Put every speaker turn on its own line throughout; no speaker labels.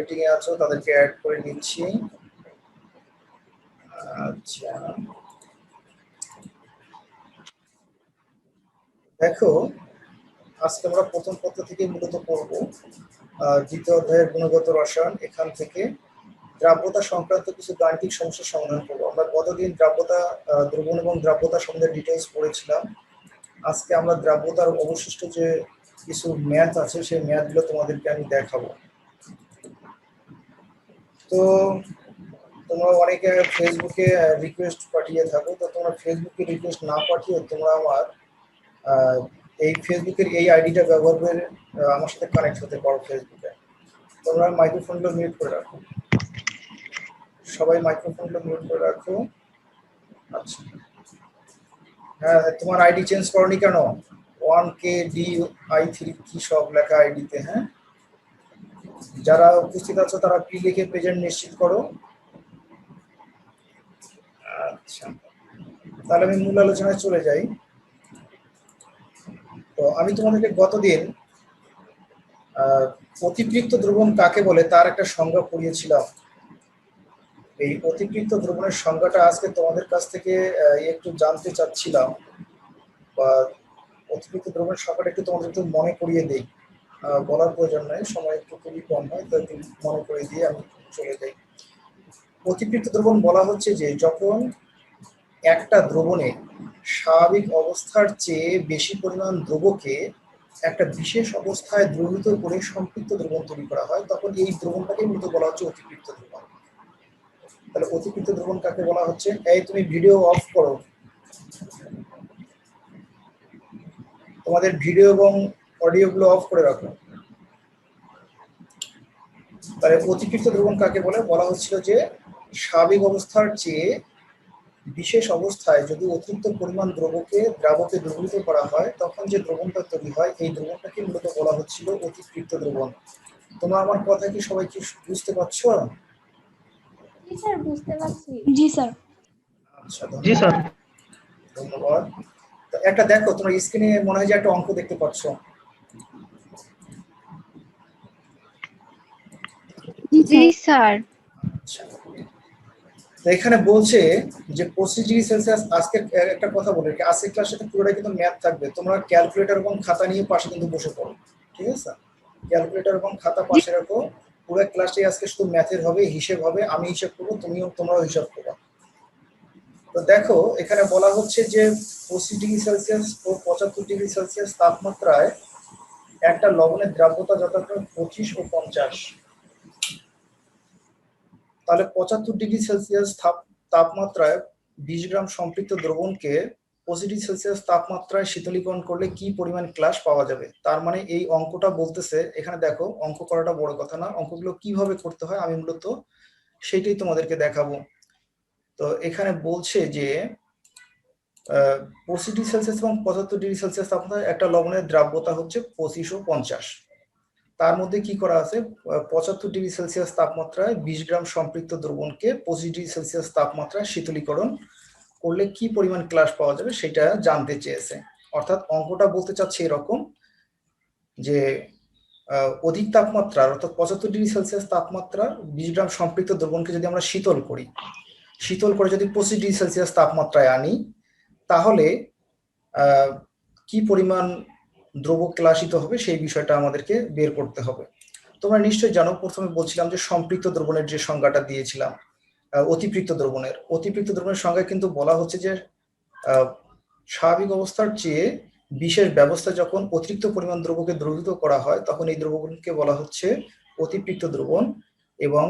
Meeting এ আছো তাদেরকে add করে নিচ্ছি। আচ্ছা, দেখো আজকে আমরা প্রথম পত্র থেকে মূলত পড়ব দ্বিতীয় অধ্যায়ের গুণগত রসায়ন। এখান থেকে দ্রাব্যতা সংক্রান্ত কিছু গাণিতিক সমস্যার সমাধান করবো। আমরা গতদিন দ্রাব্যতা, দ্রবণ এবং দ্রাব্যতা সম্বন্ধে ডিটেলস পড়েছিলাম। আজকে আমরা দ্রাব্যতার অবশিষ্ট যে কিছু ম্যাথ আছে সেই ম্যাথগুলো তোমাদেরকে আমি দেখাবো। তো তোমরা অনেকে ফেসবুকে রিকোয়েস্ট পাঠিয়ে থাকো, তো তোমরা ফেসবুকে রিকোয়েস্ট না পাঠিয়ে তোমরা আমার এই ফেসবুকের এই আইডিটা ব্যবহার করে আমার সাথে কানেক্ট হতে পারো ফেসবুকে। তোমরা মাইক্রোফোনগুলো মিউট করে রাখো, সবাই মাইক্রোফোনগুলো মিউট করে রাখো। আচ্ছা, হ্যাঁ, তোমার আইডি চেঞ্জ করনি কেন? 1KDI3 কি সব লেখা আইডিতে। হ্যাঁ, যারা উপস্থিত আছো তারা পি লিখে প্রেজেন্ট নিশ্চিত করো। আচ্ছা, তাহলে আমি মূল আলোচনায় চলে যাই। তো আমি তোমাদেরকে গতদিন অতিপৃক্ত দ্রবণ কাকে বলে তার একটা সংজ্ঞা পড়িয়েছিলাম। এই অতিপৃক্ত দ্রবণের সংজ্ঞাটা আজকে তোমাদের কাছ থেকে একটু জানতে চাচ্ছিলাম, বা অতিপৃক্ত দ্রবণের সংজ্ঞাটা একটু তোমাদের একটু মনে করিয়ে দেই। বলার প্রয়োজন নাই, সময় একটু খুবই কম হয়, তো একটু মনে করিয়ে দিয়ে আমি চলে যাই। অতিপৃক্ত দ্রবণ বলা হচ্ছে যে যখন একটা দ্রবণে স্বাভাবিক অবস্থার চেয়ে বেশি পরিমাণ দ্রবকে একটা বিশেষ অবস্থায় দ্রবীভূত করে সম্পৃক্ত দ্রবণ তৈরি করা হয়, তখন এই দ্রবণটাকে মূলত বলা হচ্ছে অতিপৃক্ত দ্রবণ। তাহলে অতিপৃক্ত দ্রবণ কাকে বলা হচ্ছে? এই তুমি ভিডিও অফ করো, তোমাদের ভিডিও এবং অডিও গুলো অফ করে রাখো। তাহলে অতিপৃক্ত দ্রবণ কাকে বলে? বলা হচ্ছিল যে স্বাভাবিক অবস্থার চেয়ে বিশেষ অবস্থায় যদি অতিরিক্ত পরিমাণ দ্রবকে দ্রবীভূত করা হয় তখন যে দ্রবণটা তৈরি হয় এই দ্রবণটাকে মূলত বলা হচ্ছিল অতিপৃক্ত দ্রবণ। তোমরা আমার কথা কি সবাই কি বুঝতে পারছো?
জি স্যার, বুঝতে পারছি।
জি স্যার।
আচ্ছা, ধন্যবাদ। তো একটা দেখো, তোমার স্ক্রিনে মনে হয় যে একটা অঙ্ক দেখতে পাচ্ছ।
জি স্যার।
আচ্ছা, তো এখানে বলছে যে 25°C। আজকে একটা কথা বলে রাখি, আজকের ক্লাসে পুরোটাই কিন্তু ম্যাথ থাকবে। তোমরা ক্যালকুলেটর এবং খাতা নিয়ে পাশে কিন্তু বসে পড়ো, ঠিক আছে? ক্যালকুলেটর এবং খাতা পাশে রাখো। পুরো ক্লাসটাই আজকে শুধু ম্যাথের হবে, হিসেব হবে। আমি হিসেব করবো, তোমরাও হিসাব করবে। তো দেখো এখানে বলা হচ্ছে যে 25°C ও 75°C তাপমাত্রায় একটা লবণের দ্রাব্যতা যথাক্রমে 25 ও 50। তাহলে 75°C তাপমাত্রায় 20 গ্রাম সম্পৃক্ত দ্রবণকে 25°C তাপমাত্রায় শীতলীকরণ করলে কি পরিমাণ ক্লাস পাওয়া যাবে? তার মানে এই অঙ্কটা বলতেছে, এখানে দেখো অঙ্ক করাটা বড় কথা না, অঙ্কগুলো কিভাবে করতে হয় আমি মূলত সেটাই তোমাদেরকে দেখাবো। তো এখানে বলছে যে 25°C এবং 75°C তাপমাত্রায় একটা লবণের দ্রাব্যতা হচ্ছে 25 ও 50। তার মধ্যে কি করা আছে? 75°C তাপমাত্রায় 20 গ্রাম সম্পৃক্ত দ্রবণকে 25°C তাপমাত্রায় শীতলীকরণ করলে কি পরিমাণ ক্লাস পাওয়া যাবে সেটা জানতে চেয়েছে। অর্থাৎ অঙ্কটা বলতে চাচ্ছে এরকম যে অধিক তাপমাত্রার অর্থাৎ 75°C তাপমাত্রার 20 গ্রাম সম্পৃক্ত দ্রবণকে যদি আমরা শীতল করে যদি 25°C তাপমাত্রায় আনি তাহলে কি পরিমাণ দ্রবক ক্লাসিত হবে সেই বিষয়টা আমাদেরকে বের করতে হবে। তোমরা নিশ্চয়ই জানো, প্রথমে বলছিলাম যে সম্পৃক্ত দ্রবণের যে সংজ্ঞাটা দিয়েছিলাম অতিপৃক্ত দ্রবণের সংজ্ঞায় কিন্তু বলা হচ্ছে যে স্বাভাবিক অবস্থার চেয়ে বিশেষ ব্যবস্থা যখন অতিরিক্ত পরিমাণ দ্রবকে দ্রবীভূত করা হয় তখন এই দ্রবণকে বলা হচ্ছে অতিপৃক্ত দ্রবণ। এবং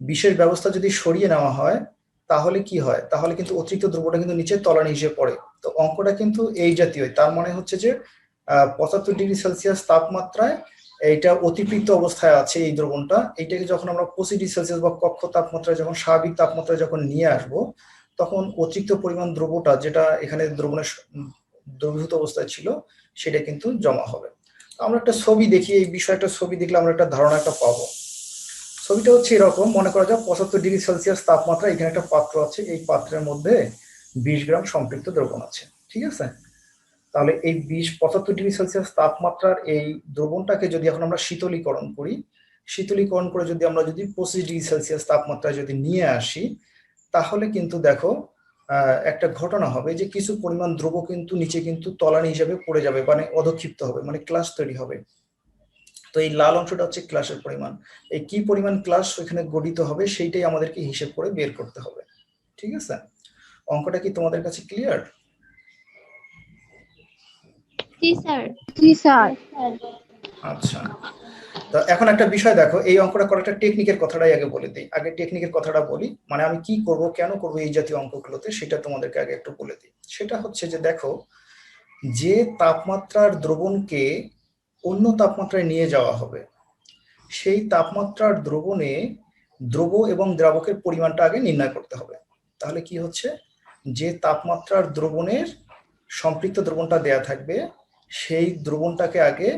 বিশেষ ব্যবস্থা যদি সরিয়ে নেওয়া হয় তাহলে কি হয়? তাহলে কিন্তু অতিরিক্ত দ্রবণটা কিন্তু নিচে তলানি হিসেবে পড়ে। তো অঙ্কটা কিন্তু এই জাতীয়। তার মানে হচ্ছে যে 75°C তাপমাত্রায় এইটা অতিপৃক্ত অবস্থায় আছে এই দ্রবণটা। এইটাকে যখন আমরা 25°C বা কক্ষ তাপমাত্রায় যখন স্বাভাবিক তাপমাত্রায় যখন নিয়ে আসবো তখন অতিরিক্ত পরিমাণ দ্রবটা যেটা এখানে দ্রবণের দ্রবীভূত অবস্থায় ছিল সেটা কিন্তু জমা হবে। আমরা একটা ছবি দেখি, এই বিষয়টা ছবি দেখলে আমরা একটা ধারণা পাবো। ছবিটা হচ্ছে এরকম, মনে করা যাক 75°C তাপমাত্রা, এখানে একটা পাত্র আছে, এই পাত্রের মধ্যে 20 গ্রাম সম্পৃক্ত দ্রবণ আছে, ঠিক আছে? তাহলে এই 75°C তাপমাত্রার এই দ্রবণটাকে যদি এখন আমরা শীতলীকরণ করি শীতলীকরণ করে যদি আমরা 25°C তাপমাত্রায় যদি নিয়ে আসি, তাহলে কিন্তু দেখো একটা ঘটনা হবে যে কিছু পরিমাণ দ্রব্য কিন্তু নিচে কিন্তু তলানি হিসাবে পড়ে যাবে, মানে অধক্ষিপ্ত হবে, মানে ক্লাস তৈরি হবে। তো এই লাল অংশটা হচ্ছে ক্লাসের পরিমাণ। এই কি পরিমাণ ক্লাস ওইখানে গঠিত হবে সেইটাই আমাদেরকে হিসেব করে বের করতে হবে। ঠিক আছে, অঙ্কটা কি তোমাদের কাছে ক্লিয়ার?
জি স্যার।
জি স্যার।
আচ্ছা, তো এখন একটা বিষয় দেখো, এই অঙ্কটা করার একটা টেকনিকের কথাটাই আগে বলে দিই। আগে টেকনিকের কথাটা বলি, মানে আমি কি করব কেন করব এই জাতীয় অঙ্কগুলোতে, সেটা তোমাদেরকে আগে একটু বলে দিই। সেটা হচ্ছে যে দেখো, যে তাপমাত্রার দ্রবণকে অন্য তাপমাত্রায় নিয়ে যাওয়া হবে, সেই তাপমাত্রার দ্রবণে দ্রব এবং দ্রাবকের পরিমাণটা আগে নির্ণয় করতে হবে। তাহলে কি হচ্ছে, যে তাপমাত্রার দ্রবণের সম্পৃক্ত দ্রবণটা দেয়া থাকবে, সেই দ্রবণটাকে আগে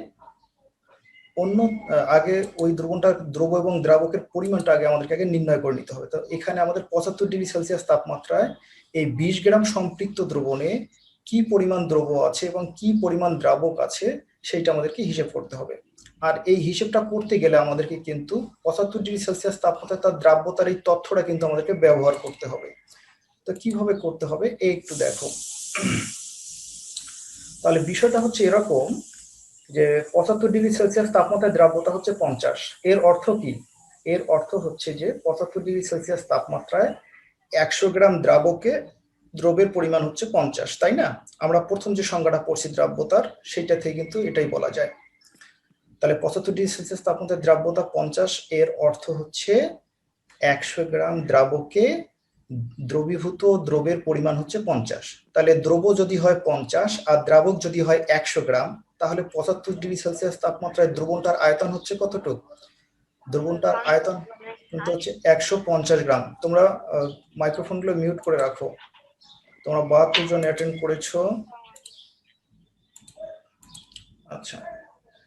ওই দ্রবণটা দ্রব এবং দ্রাবকের পরিমাণটা আগে আমাদেরকে আগে নির্ণয় করে নিতে হবে। তো এখানে আমাদের 75°C তাপমাত্রায় এই 20 গ্রাম সম্পৃক্ত দ্রবণে কি পরিমাণ দ্রব আছে এবং কি পরিমাণ দ্রাবক আছে সেইটা আমাদেরকে হিসেব করতে হবে। আর এই হিসেবটা করতে গেলে আমাদেরকে কিন্তু 75°C তাপমাত্রায় তার দ্রাব্যতার এই তথ্যটা কিন্তু আমাদেরকে ব্যবহার করতে হবে। তো কিভাবে করতে হবে এই একটু দেখো। তাহলে বিষয়টা হচ্ছে এরকম যে 75°C তাপমাত্রায় দ্রাব্যতা হচ্ছে 50। এর অর্থ কি? এর অর্থ হচ্ছে যে 75°C তাপমাত্রায় 100 গ্রাম দ্রাবকে দ্রবের পরিমাণ হচ্ছে 50, তাই না? আমরা প্রথম যে সংজ্ঞাটা পড়ছি দ্রাব্যতার, সেটা থেকে কিন্তু এটাই বলা যায়। তাহলে 75°C তাপমাত্রায় দ্রাব্যতা 50, এর অর্থ হচ্ছে 100 গ্রাম দ্রাবকে দ্রবীভূত দ্রবের পরিমাণ হচ্ছে 50। তাহলে দ্রব যদি হয় 50 আর দ্রাবক যদি হয় 100 গ্রাম, তাহলে 75°C তাপমাত্রায় দ্রবণটার আয়তন হচ্ছে কতটুকু? দ্রবণটার আয়তন কিন্তু হচ্ছে 150 গ্রাম। তোমরা মাইক্রোফোনগুলো মিউট করে রাখো। তোমরা 72 জন অ্যাটেন্ড করেছো। আচ্ছা,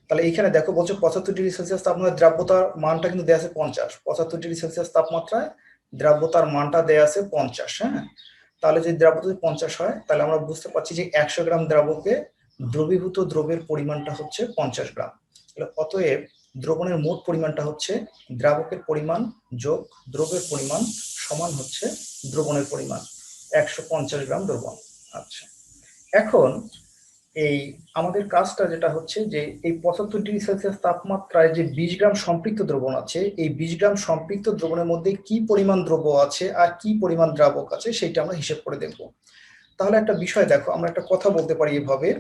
তাহলে এইখানে দেখো বলছে 75°C তাপমাত্রায় দ্রাব্যতার মানটা কিন্তু দেয়া আছে 50। 75°C তাপমাত্রায় দ্রাব্যতার মানটা দেয়া আছে 50। হ্যাঁ, তাহলে যদি দ্রাব্যতা 50 হয়, তাহলে আমরা বুঝতে পারছি যে 100 গ্রাম দ্রাবকে দ্রবীভূত দ্রবের পরিমাণটা হচ্ছে 50 গ্রাম। তাহলে অতএব দ্রবণের মোট পরিমাণটা হচ্ছে দ্রাবকের পরিমাণ যোগ দ্রবের পরিমাণ সমান হচ্ছে দ্রবণের পরিমাণ 150 গ্রাম দ্রবণ। আচ্ছা, এখন এই আমাদের কাজটা যেটা হচ্ছে যে এই 75°C তাপমাত্রায় যে 20 গ্রাম সম্পৃক্ত দ্রবণ আছে, এই 20 গ্রাম সম্পৃক্ত দ্রবণের মধ্যে কি পরিমাণ দ্রব্য আছে আর কি পরিমাণ দ্রাবক আছে সেটা আমরা হিসেব করে দেখব। তাহলে একটা বিষয় দেখো, আমরা একটা কথা বলতে পারি এভাবে,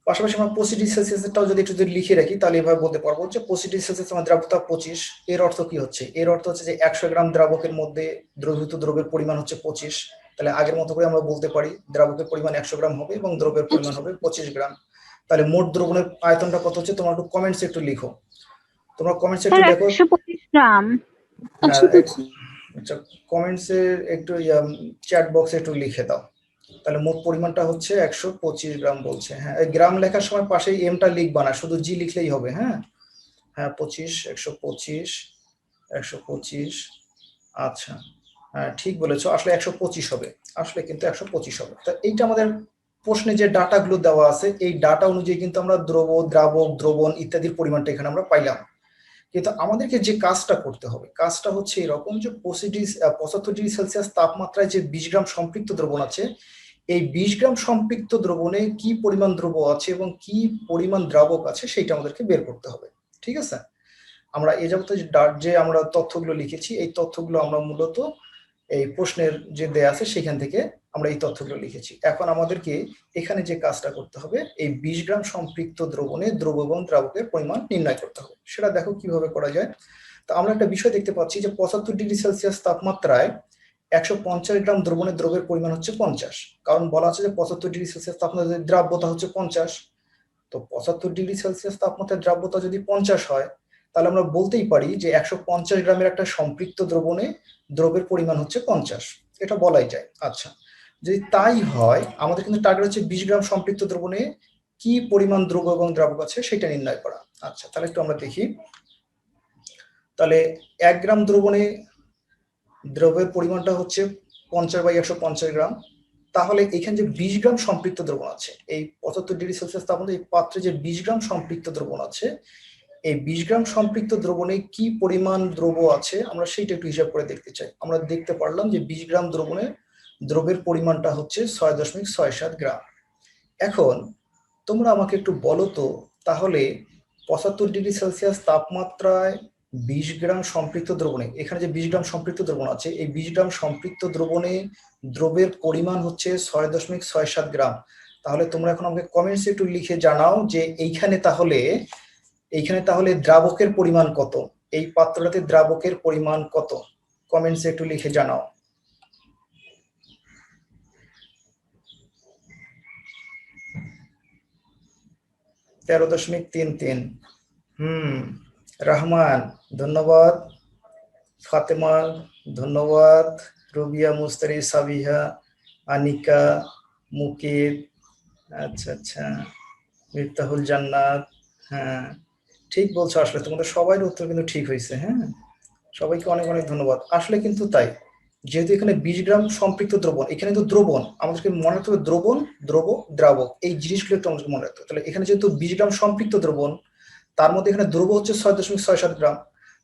পাশাপাশি আমরা 25°C যদি একটু যদি লিখে রাখি, তাহলে এভাবে বলতে পারবো যে 25°C আমার দ্রাব্যতা 25। এর অর্থ কি হচ্ছে? এর অর্থ হচ্ছে যে 100 গ্রাম দ্রাবকের মধ্যে দ্রবীভূত দ্রবের পরিমাণ হচ্ছে 25। তাহলে আগের মতো করে আমরা বলতে পারি দ্রাবকের পরিমাণ 100 গ্রাম হবে এবং দ্রবের পরিমাণ হবে 25 গ্রাম। তাহলে মোট দ্রবণের আয়তনটা কত হচ্ছে তোমরা একটু কমেন্টসে একটু লিখো। তোমরা কমেন্টসে একটু দেখো।
125 গ্রাম।
আচ্ছা, কমেন্টসে একটু চ্যাট বক্সে একটু লিখে দাও। তাহলে মোট পরিমাণটা হচ্ছে 125 গ্রাম বলছে। হ্যাঁ, এই গ্রাম লেখার সময় পাশেই এমটা লিখবা না, শুধু জি লিখলেই হবে। হ্যাঁ হ্যাঁ, 25, 125, 125। আচ্ছা, হ্যাঁ ঠিক বলেছো, আসলে 125 হবে, আসলে কিন্তু 125 হবে। তা এইটা আমাদের প্রশ্নে যে ডাটাগুলো দেওয়া আছে, এই ডাটা অনুযায়ী কিন্তু আমরা দ্রব, দ্রাবক, দ্রবণ ইত্যাদির পরিমাণটা এখানে আমরা পাইলাম। কিন্তু আমাদেরকে যে কাজটা করতে হবে, কাজটা হচ্ছে এরকম যে 75°C তাপমাত্রায় যে 20 গ্রাম সম্পৃক্ত দ্রবণ আছে, এই 20 গ্রাম সম্পৃক্ত দ্রবণে কি পরিমাণ দ্রব আছে এবং কি পরিমাণ দ্রাবক আছে সেটা আমাদেরকে বের করতে হবে। ঠিক আছে, আমরা এ যাবত যে আমরা তথ্যগুলো লিখেছি, এই তথ্যগুলো আমরা মূলত এই প্রশ্নের যে দেয়া আছে সেখান থেকে আমরা এই তথ্যগুলো লিখেছি। এখন আমাদেরকে এখানে যে কাজটা করতে হবে, এই 20 গ্রাম সম্পৃক্ত দ্রবণে দ্রব এবং দ্রাবকের পরিমাণ নির্ণয় করতে হবে। সেটা দেখো কিভাবে করা যায়। তো আমরা একটা বিষয় দেখতে পাচ্ছি যে 75°C তাপমাত্রায় 150 গ্রাম দ্রবণের দ্রবের পরিমাণ হচ্ছে 50। কারণ বলা আছে যে 75°C তাপমাত্রায় দ্রাব্যতা হচ্ছে 50। তো 75°C তাপমাত্রায় দ্রাব্যতা যদি 50 হয়, তাহলে আমরা বলতেই পারি যে 150 গ্রামের একটা সম্পৃক্ত দ্রবণে দ্রবের পরিমাণ হচ্ছে 50। এটা বলাই যায়। আচ্ছা, যদি তাই হয়, আমাদের কিন্তু টার্গেট হচ্ছে 20 গ্রাম সম্পৃক্ত দ্রবণে কি পরিমাণ দ্রব এবং দ্রাবক আছে সেটা নির্ণয় করা। আচ্ছা, তাহলে একটু আমরা দেখি। তাহলে 1 গ্রাম দ্রবণে দ্রবের পরিমাণটা হচ্ছে 50/150 গ্রাম। তাহলে এখানে যে 20 গ্রাম সম্পৃক্ত দ্রবণ আছে, এই 75°C তাপমাত্রায় এই পাত্রে যে 20 গ্রাম সম্পৃক্ত দ্রবণ আছে, এই 20 গ্রাম সম্পৃক্ত দ্রবণে কি পরিমাণ দ্রব্য আছে আমরা সেইটা একটু হিসাব করে দেখতে চাই। আমরা দেখতে পারলাম যে 20 গ্রাম দ্রবণে দ্রব্যের পরিমাণটা হচ্ছে 6.67 গ্রাম। এখন তোমরা আমাকে একটু বলো তো, তাহলে 75 ডিগ্রি সেলসিয়াস তাপমাত্রায় 20 গ্রাম সম্পৃক্ত দ্রবণে, এখানে যে 20 গ্রাম সম্পৃক্ত দ্রবণ আছে, এই 20 গ্রাম সম্পৃক্ত দ্রবণে দ্রব্যের পরিমাণ হচ্ছে 6.67 গ্রাম। তাহলে তোমরা এখন আমাকে কমেন্টসে একটু লিখে জানাও যে এইখানে তাহলে দ্রাবকের পরিমাণ কত, এই পাত্রটাতে দ্রাবকের পরিমাণ কত, কমেন্টসে একটু লিখে জানাও। তেরো দশমিক তিন তিন। রহমান ধন্যবাদ, ফাতেমা ধন্যবাদ, রুবিয়া, মুস্তারি, সাবিহা, আনিকা, মুকিব, আচ্ছা আচ্ছা, মিফতাহুল জান্নাত। হ্যাঁ ঠিক বলছো, আসলে তোমাদের সবার উত্তর কিন্তু ঠিক হয়েছে। হ্যাঁ সবাইকে অনেক অনেক ধন্যবাদ। আসলে কিন্তু তাই, যেহেতু এখানে 20 গ্রাম সম্পৃক্ত দ্রবণ, এখানে তো দ্রবণ, আমাদেরকে মনে রাখতে হবে দ্রবণ, দ্রাবক, এই জিনিসগুলো একটু আমাদেরকে মনে রাখতে হবে। তাহলে এখানে যেহেতু 20 গ্রাম সম্পৃক্ত দ্রবণ, তার মধ্যে এখানে দ্রব্য হচ্ছে 6.67 গ্রাম,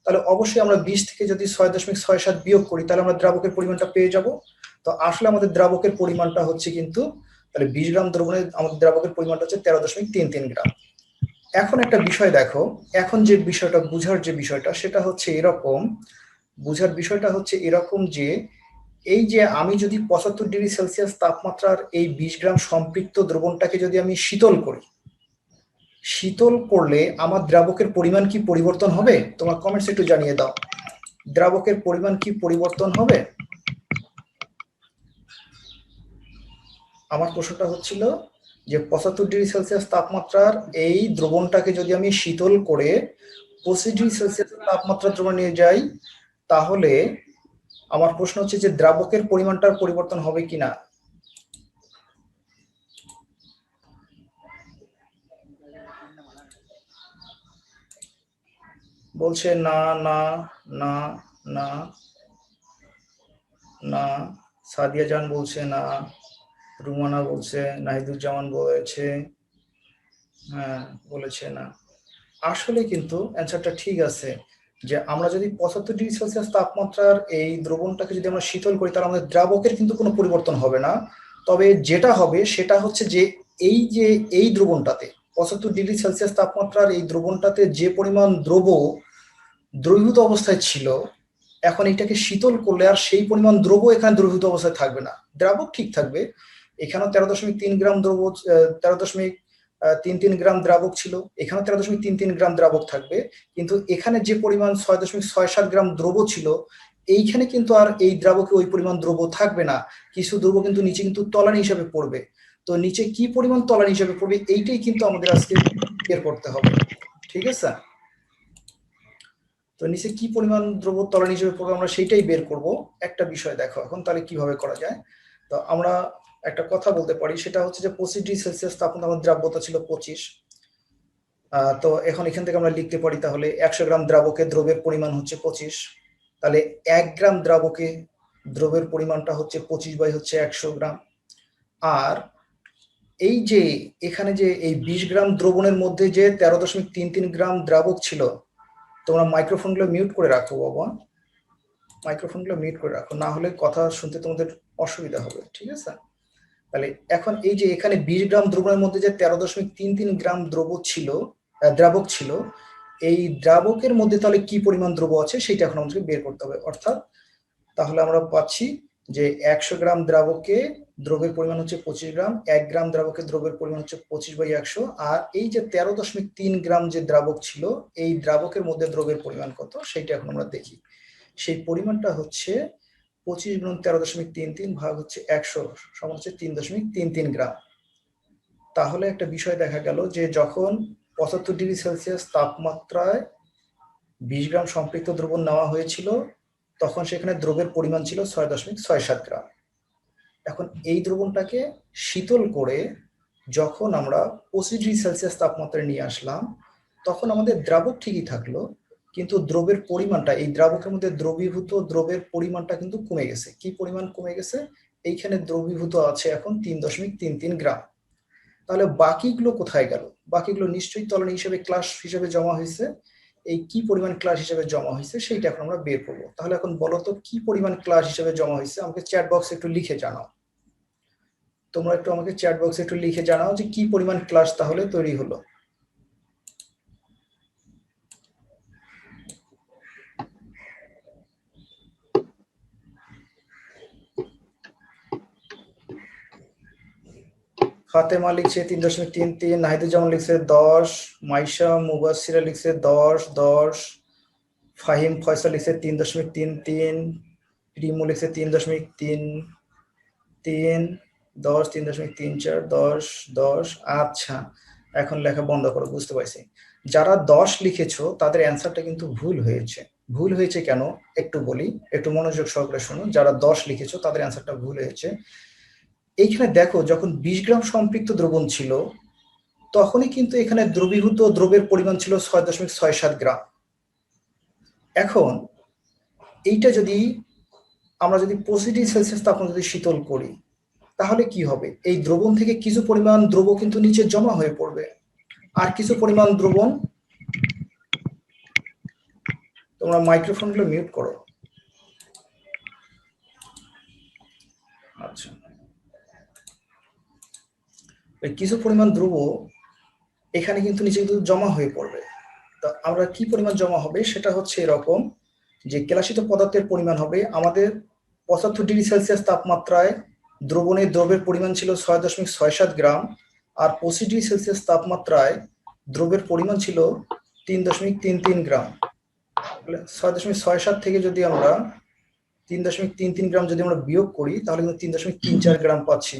তাহলে অবশ্যই আমরা 20 থেকে যদি 6.67 বিয়োগ করি তাহলে আমরা দ্রাবকের পরিমাণটা পেয়ে যাব। তো আসলে আমাদের দ্রাবকের পরিমাণটা হচ্ছে কিন্তু, তাহলে 20 গ্রাম দ্রবণে আমাদের দ্রাবকের পরিমাণটা হচ্ছে 13.33 গ্রাম। এখন একটা বিষয় দেখো, এখন যে বিষয়টা বুঝার যে বিষয়টা সেটা হচ্ছে এরকম, বুঝার বিষয়টা হচ্ছে এরকম যে এই যে আমি যদি 75 ডিগ্রি সেলসিয়াস তাপমাত্রার এই 20 গ্রাম সম্পৃক্ত দ্রবণটাকে যদি আমি শীতল করি, শীতল করলে আমার দ্রাবকের পরিমাণ কি পরিবর্তন হবে? তোমার কমেন্টস একটু জানিয়ে দাও, দ্রাবকের পরিমাণ কি পরিবর্তন হবে? আমার প্রশ্নটা হচ্ছিল যে 75 ডিগ্রি সেলসিয়াস তাপমাত্রার এই দ্রবণটাকে যদি আমি শীতল করে 25 ডিগ্রি সেলসিয়াস তাপমাত্রার দ্রবণে নিয়ে যাই, তাহলে আমার প্রশ্ন হচ্ছে যে দ্রাবকের পরিমাণটার পরিবর্তন হবে কিনা। বলছে না না না না না, সাদিয়া জান বলছে না, রুমানা বলছে, নাহিদুজ্জামান বলেছে হ্যাঁ, বলেছে না। আসলে কিন্তু অ্যান্সারটা ঠিক আছে, যে আমরা যদি 75 ডিগ্রি সেলসিয়াস তাপমাত্রার এই দ্রবণটাকে যদি আমরা শীতল করি তাহলে আমাদের দ্রাবকের কিন্তু কোনো পরিবর্তন হবে না। তবে যেটা হবে সেটা হচ্ছে যে এই দ্রবণটাতে 75 ডিগ্রি সেলসিয়াস তাপমাত্রার এই দ্রবণটাতে যে পরিমাণ দ্রবীভূত অবস্থায় ছিল, এখন এটাকে শীতল করলে আর সেই পরিমাণ দ্রব্য এখানে দ্রবীভূত অবস্থায় থাকবে না, দ্রাবক ঠিক থাকবে। এখানেও 13.3 গ্রাম দ্রব্য, 13.33 গ্রাম দ্রাবক ছিল, এখানেও 13.33 গ্রাম দ্রাবক থাকবে, কিন্তু এখানে যে পরিমাণ 6.67 গ্রাম দ্রব্য ছিল, এইখানে কিন্তু আর এই দ্রাবকে ওই পরিমাণ দ্রব্য থাকবে না, কিছু দ্রব্য কিন্তু নিচে কিন্তু তলানি হিসাবে পড়বে। তো নিচে কি পরিমাণ তলানি হিসাবে পড়বে এইটাই কিন্তু আমাদের আজকে বের করতে হবে, ঠিক আছে? তো নিচে কি পরিমাণ দ্রব্য তলানি হিসেবে পড়বে আমরা সেইটাই বের করব। একটা বিষয় দেখো এখন তাহলে কিভাবে করা যায়। তো আমরা একটা কথা বলতে পারি, সেটা হচ্ছে যে 25 ডিগ্রি সেলসিয়াস তাপমাত্রা আমাদের দ্রাব্যতা ছিল 25। তো এখন এখান থেকে আমরা লিখতে পারি তাহলে 100 গ্রাম দ্রাবকে দ্রব্যের পরিমাণ হচ্ছে 25, তাহলে 1 গ্রাম দ্রাবকে দ্রব্যের পরিমাণটা হচ্ছে 25/100 গ্রাম। আর এই যে এখানে যে এই 20 গ্রাম দ্রবণের মধ্যে যে 13.33 গ্রাম দ্রাবক ছিল, তোমরা মাইক্রোফোনগুলো মিউট করে রাখো বাবা, মাইক্রোফোনগুলো মিউট করে রাখো, না হলে কথা শুনতে তোমাদের অসুবিধা হবে, ঠিক আছে? তাহলে এখন এই যে এখানে 20 গ্রাম দ্রবণের মধ্যে যে 13.33 গ্রাম দ্রাবক ছিল, এই দ্রাবকের মধ্যে তাহলে কি পরিমাণ দ্রব্য আছে সেটা এখন আমাদেরকে বের করতে হবে। অর্থাৎ তাহলে আমরা পাচ্ছি যে 100 গ্রাম দ্রাবকে দ্রব্যের পরিমাণ হচ্ছে 25 গ্রাম, 1 গ্রাম দ্রাবকে দ্রব্যের পরিমাণ হচ্ছে 25/100, আর এই যে 13.3 গ্রাম যে দ্রাবক ছিল, এই দ্রাবকের মধ্যে দ্রব্যের পরিমাণ কত সেটা এখন আমরা দেখি। সেই পরিমাণটা হচ্ছে 25 গুণ 13.33 ভাগ হচ্ছে 100 সমান হচ্ছে 3.33 গ্রাম। তাহলে একটা বিষয় দেখা গেল যে যখন 75 ডিগ্রি সেলসিয়াস তাপমাত্রায় 20 গ্রাম সম্পৃক্ত দ্রবণ নেওয়া হয়েছিল, তখন সেখানে দ্রব্যের পরিমাণ ছিল 6.67 গ্রাম। এখন এই দ্রবণটাকে শীতল করে যখন আমরা 25 ডিগ্রি সেলসিয়াস তাপমাত্রায় নিয়ে আসলাম, তখন আমাদের দ্রাবক ঠিকই থাকলো, কিন্তু দ্রব্যের পরিমাণটা, এই দ্রাবকের মধ্যে দ্রবীভূত দ্রব্যের পরিমাণটা কিন্তু কমে গেছে। কি পরিমাণ কমে গেছে? এইখানে দ্রবীভূত আছে এখন 3.33 গ্রাম। তাহলে বাকিগুলো কোথায় গেল? বাকিগুলো নিশ্চয়ই তলনি হিসেবে ক্লাস হিসেবে জমা হয়েছে। এই কি পরিমাণ ক্লাস হিসেবে জমা হয়েছে সেইটা এখন আমরা বের করবো। তাহলে এখন বলো তো কি পরিমাণ ক্লাস হিসেবে জমা হয়েছে, আমাকে চ্যাট বক্সে একটু লিখে জানাও। তোমরা একটু আমাকে চ্যাট বক্সে একটু লিখে জানাও যে কি পরিমাণ ক্লাস তাহলে তৈরি হলো। ফাতেমা লিখছে 3.33, নাহিদুজ্জামান লিখছে 10, মাইশা মুবাসসিরা লিখছে 10, 10, ফাহিম ফয়সাল লিখছে 3.33, রিমু লিখছে 3.33, 10, 3.34, 10, 10। আচ্ছা, এখন লেখা বন্ধ করো, বুঝতে পারছি। যারা 10 লিখেছো তাদের অ্যান্সারটা কিন্তু ভুল হয়েছে। ভুল হয়েছে কেন একটু বলি, একটু মনোযোগ সহকারে শোনো। যারা 10 লিখেছো তাদের অ্যান্সারটা ভুল হয়েছে। এইখানে দেখো, যখন 20 গ্রাম সম্পৃক্ত দ্রবণ ছিল তখনই কিন্তু এখানে দ্রবীভূত দ্রব্যের পরিমাণ ছিল 6.67 গ্রাম। এখন এইটা যদি আমরা যদি 25 ডিগ্রি সেলসিয়াস তাপমাত্রা যদি শীতল করি তাহলে কি হবে, এই দ্রবণ থেকে কিছু পরিমাণ দ্রব্য কিন্তু নিচে জমা হয়ে পড়বে, আর কিছু পরিমাণ দ্রবণ, তোমরা মাইক্রোফোনগুলো মিউট করো। আচ্ছা, কিছু পরিমাণ দ্রব্য এখানে কিন্তু নিচে কিন্তু জমা হয়ে পড়বে। তো আমরা কি পরিমাণ জমা হবে সেটা হচ্ছে এরকম, যে কেলাসিত পদার্থের পরিমাণ হবে আমাদের 75 ডিগ্রি সেলসিয়াস তাপমাত্রায় দ্রব্যের পরিমাণ ছিল 6.67 গ্রাম, আর 25 ডিগ্রি সেলসিয়াস তাপমাত্রায় দ্রব্যের পরিমাণ ছিল 3.33 গ্রাম। 6.67 থেকে যদি আমরা 3.33 গ্রাম যদি আমরা বিয়োগ করি তাহলে কিন্তু 3.34 গ্রাম পাচ্ছি।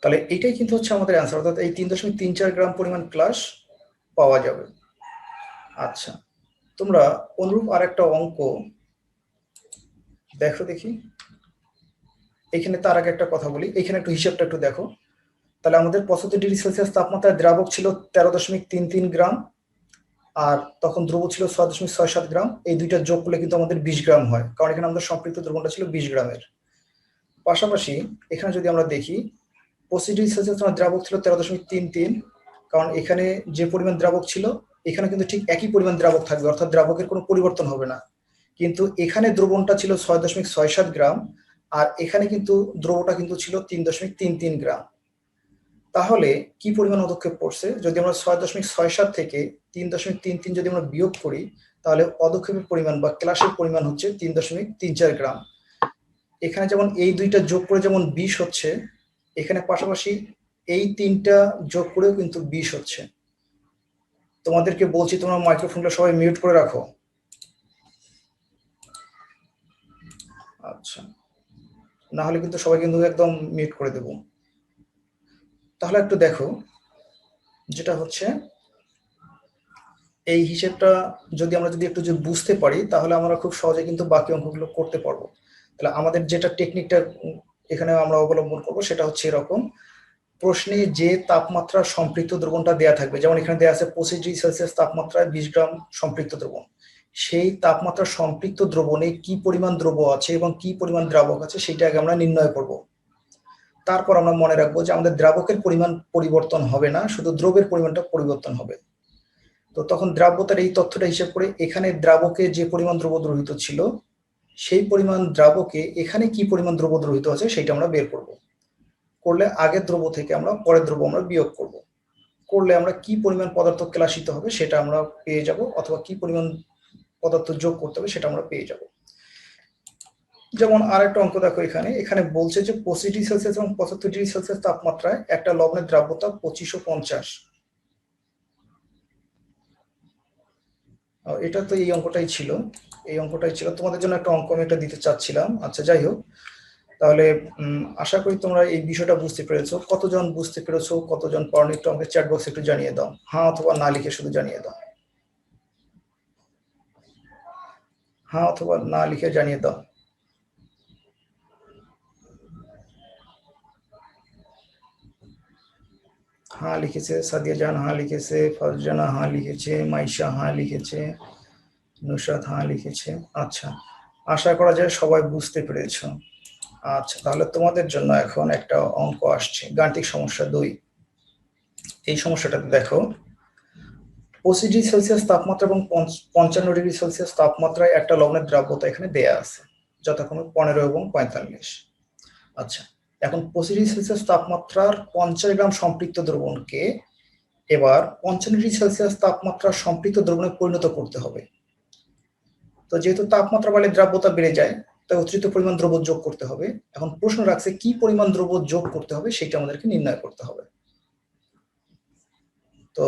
তাহলে এটাই কিন্তু হচ্ছে আমাদের অ্যান্সার, অর্থাৎ এই 3.34 গ্রাম পরিমাণ ক্লাস পাওয়া যাবে। আচ্ছা, তোমরা অনুরূপ আরেকটা অঙ্ক দেখো দেখি। এখানে তার আগে একটা কথা বলি, এখানে একটু হিসাবটা একটু দেখো। তাহলে আমাদের 75 ডিগ্রি সেলসিয়াস তাপমাত্রায় দ্রাবক ছিল 13.33 গ্রাম, আর তখন দ্রব্য ছিল 6.67 গ্রাম। এই দুইটা যোগ করলে কিন্তু আমাদের 20 গ্রাম হয়, কারণ এখানে আমাদের সম্পৃক্ত দ্রবণটা ছিল 20 গ্রামের। পাশাপাশি এখানে যদি আমরা দেখি 25 ডিগ্রি সেলসিয়াস দ্রাবক ছিল 13.33, কারণ এখানে যে পরিমাণ দ্রাবক ছিল এখানে কিন্তু ঠিক একই পরিমাণ দ্রাবক থাকবে, অর্থাৎ দ্রাবকের কোনো পরিবর্তন হবে না। কিন্তু এখানে দ্রবণটা ছিল 6.67 গ্রাম, আর এখানে কিন্তু দ্রবটা কিন্তু ছিল 3.33 গ্রাম। তাহলে কি পরিমাণ অদক্ষেপ পড়ছে, যদি আমরা 6.67 থেকে 3.33 যদি আমরা বিয়োগ করি তাহলে অদক্ষেপের পরিমাণ বা ক্লাসের পরিমাণ হচ্ছে 3.34 গ্রাম। এখানে যেমন এই দুইটা যোগ করে যেমন 20 হচ্ছে, এখানে পাশাপাশি এই তিনটা যোগ করেও কিন্তু 20 হচ্ছে। তোমাদেরকে বলছি তোমরা মাইক্রোফোনটা সবাই মিউট করে রাখো। আচ্ছা, না হলে কিন্তু সবাই কিন্তু একদম মিউট করে দেব। তাহলে একটু দেখো, যেটা হচ্ছে এই হিসেবটা যদি আমরা একটু বুঝতে পারি তাহলে আমরা খুব সহজে কিন্তু বাকি অঙ্কগুলো করতে পারবো। তাহলে আমাদের যেটা টেকনিকটা এখানে আমরা অবলম্বন করব সেটা হচ্ছে এরকম, প্রশ্নে যে তাপমাত্রা সম্পৃক্ত দ্রবণটা দেয়া থাকবে, যেমন এখানে দেয়া আছে 25 ডিগ্রি সেলসিয়াস তাপমাত্রায় 20 গ্রাম সম্পৃক্ত দ্রবণ, সেই তাপমাত্রা সম্পৃক্ত দ্রবণে কি পরিমাণ দ্রব্য আছে এবং কি পরিমাণ দ্রাবক আছে সেটা আগে আমরা নির্ণয় করব। তারপর আমরা মনে রাখবো যে আমাদের দ্রাবকের পরিমাণ পরিবর্তন হবে না, শুধু দ্রব্যের পরিমাণটা পরিবর্তন হবে। তো তখন দ্রাব্যতার এই তথ্যটা হিসাব করে এখানে দ্রাবকে যে পরিমাণ দ্রব্য দ্রবীভূত ছিল সেই পরিমাণ দ্রাবকে এখানে কি পরিমাণ দ্রব্য দ্রবীভূত আছে সেটা আমরা বের করব। করলে আগের দ্রব্য থেকে আমরা পরের দ্রব্য আমরা বিয়োগ করব। করলে আমরা কি পরিমাণ পদার্থ কেলাসিত হবে সেটা আমরা পেয়ে যাব, অথবা কি পরিমাণ পদার্থ যোগ করতে হবে সেটা আমরা পেয়ে যাব। যেমন আরেকটা অঙ্ক দেখো, এখানে বলছে যে 25 ডিগ্রি সেলসিয়াস এবং 75 ডিগ্রি সেলসিয়াস তাপমাত্রায় একটা লবণের দ্রাব্যতা 2550। এটা তো এই অঙ্কটাই ছিল, তোমাদের জন্য একটা অঙ্ক আমি এটা দিতে চাচ্ছিলাম। আচ্ছা, যাই হোক, তাহলে আশা করি তোমরা এই বিষয়টা বুঝতে পেরেছো। কতজন বুঝতে পেরেছো, কতজন পারোনি একটু আমাকে চ্যাট বক্সে একটু জানিয়ে দাও, হ্যাঁ অথবা না লিখে শুধু জানিয়ে দাও, হ্যাঁ অথবা না লিখে জানিয়ে দাও। हाँ লিখেছে সাদিয়া জান, हाँ লিখেছে ফারজানা, हाँ লিখেছে মাইশা, हाँ লিখেছে নুসরাত, हाँ লিখেছে। আচ্ছা, আশা করা যায় সবাই বুঝতে পেরেছো। আচ্ছা, তাহলে তোমাদের জন্য এখন একটা অঙ্ক আসছে, গাণিতিক সমস্যা 2। এই সমস্যাটাতে দেখো 25°C তাপমাত্রা এবং 55°C তাপমাত্রায় একটা লবণের দ্রাব্যতা এখানে দেয়া আছে, যথাক্রমে 15 এবং 45। আচ্ছা, এখন 25°C তাপমাত্রার 50 গ্রাম সম্পৃক্ত দ্রবণকে এবার 55°C তাপমাত্রা সম্পৃক্ত দ্রবণে পরিণত করতে হবে। তো যেহেতু তাপমাত্রা বাড়লে দ্রাব্যতা বেড়ে যায়, তাই অতিরিক্ত পরিমাণ দ্রব্য যোগ করতে হবে। এখন প্রশ্ন রাখছে কি পরিমাণ দ্রব্য যোগ করতে হবে সেটা আমাদেরকে নির্ণয় করতে হবে। তো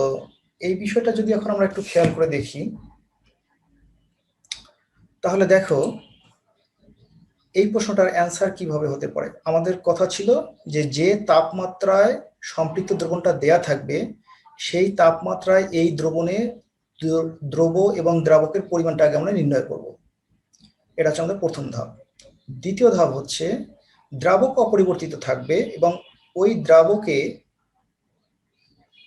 এই বিষয়টা যদি এখন আমরা একটু খেয়াল করে দেখি, তাহলে দেখো এই প্রশ্নটার অ্যান্সার কিভাবে হতে পারে। আমাদের কথা ছিল যে তাপমাত্রায় সম্পৃক্ত দ্রবণটা দেয়া থাকবে সেই তাপমাত্রায় এই দ্রবণে দ্রব এবং দ্রাবকের পরিমাণটা আগে আমরা নির্ণয় করব। এটা হচ্ছে আমাদের প্রথম ধাপ। দ্বিতীয় ধাপ হচ্ছে দ্রাবক অপরিবর্তিত থাকবে এবং ওই দ্রাবকে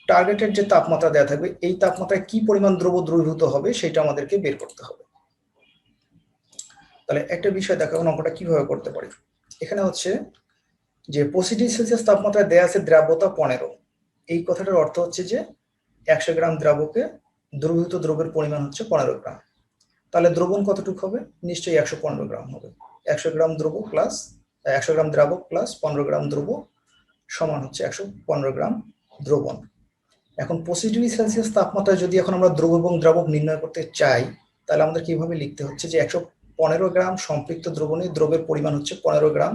টার্গেটের যে তাপমাত্রা দেওয়া থাকবে এই তাপমাত্রায় কি পরিমাণ দ্রব্য দ্রবীভূত হবে সেটা আমাদেরকে বের করতে হবে। তাহলে একটা বিষয় দেখো অঙ্কটা কিভাবে করতে পারি। এখানে হচ্ছে যে 25°C তাপমাত্রায় দেয়া আছে দ্রাব্যতা 15। এই কথাটার অর্থ হচ্ছে যে 100 গ্রাম দ্রাবকে দ্রবীভূত দ্রব্যের পরিমাণ হচ্ছে 15 গ্রাম। তাহলে দ্রবণ কতটুকু হবে? নিশ্চয়ই 115 গ্রাম হবে। 100 গ্রাম দ্রব্য প্লাস 100 গ্রাম দ্রাবক প্লাস 15 গ্রাম দ্রব্য সমান হচ্ছে 115 গ্রাম দ্রবণ। এখন 25°C তাপমাত্রায় যদি এখন আমরা দ্রব্য এবং দ্রাবক নির্ণয় করতে চাই, তাহলে আমাদের কিভাবে লিখতে হচ্ছে যে 115 গ্রাম সম্পৃক্ত দ্রবণে দ্রব্যের পরিমাণ হচ্ছে 15 গ্রাম।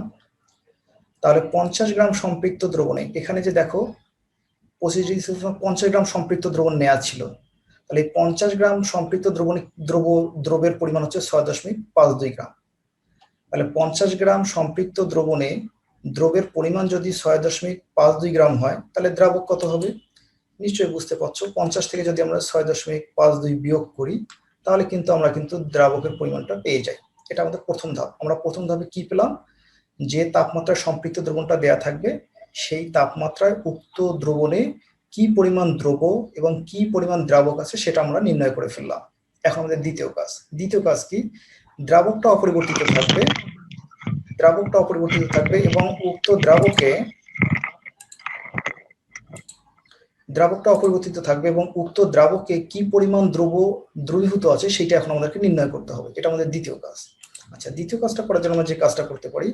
তাহলে 50 গ্রাম সম্পৃক্ত দ্রবণে এখানে যে দেখো 25°C 50 গ্রাম সম্পৃক্ত দ্রবণ নেওয়া ছিল, তাহলে 50 গ্রাম সম্পৃক্ত দ্রব্যের পরিমাণ হচ্ছে 6.52 গ্রাম। তাহলে 50 গ্রাম সম্পৃক্ত দ্রবণে দ্রব্যের পরিমাণ যদি 6.52 গ্রাম হয়, তাহলে দ্রাবক কত হবে? নিশ্চয়ই বুঝতে পারছো, 50 থেকে যদি আমরা 6.52 বিয়োগ করি তাহলে কিন্তু আমরা দ্রাবকের পরিমাণটা পেয়ে যাই। এটা আমাদের প্রথম ধাপ। আমরা প্রথম ধাপে কি পেলাম? যে তাপমাত্রায় সম্পৃক্ত দ্রবণটা দেয়া থাকবে সেই তাপমাত্রায় উক্ত দ্রবণে কি পরিমাণ দ্রব্য এবং কি পরিমাণ দ্রাবক আছে সেটা আমরা নির্ণয় করে ফেললাম। এখন আমাদের দ্বিতীয় কাজ কি? দ্রাবকটা অপরিবর্তিত থাকবে এবং উক্ত দ্রাবকে কি পরিমাণ দ্রব্য দ্রবীভূত আছে সেটা এখন আমাদেরকে নির্ণয় করতে হবে। এটা আমাদের দ্বিতীয় কাজ। আচ্ছা, দ্বিতীয় কাজটা করার জন্য আমরা যে কাজটা করতে পারি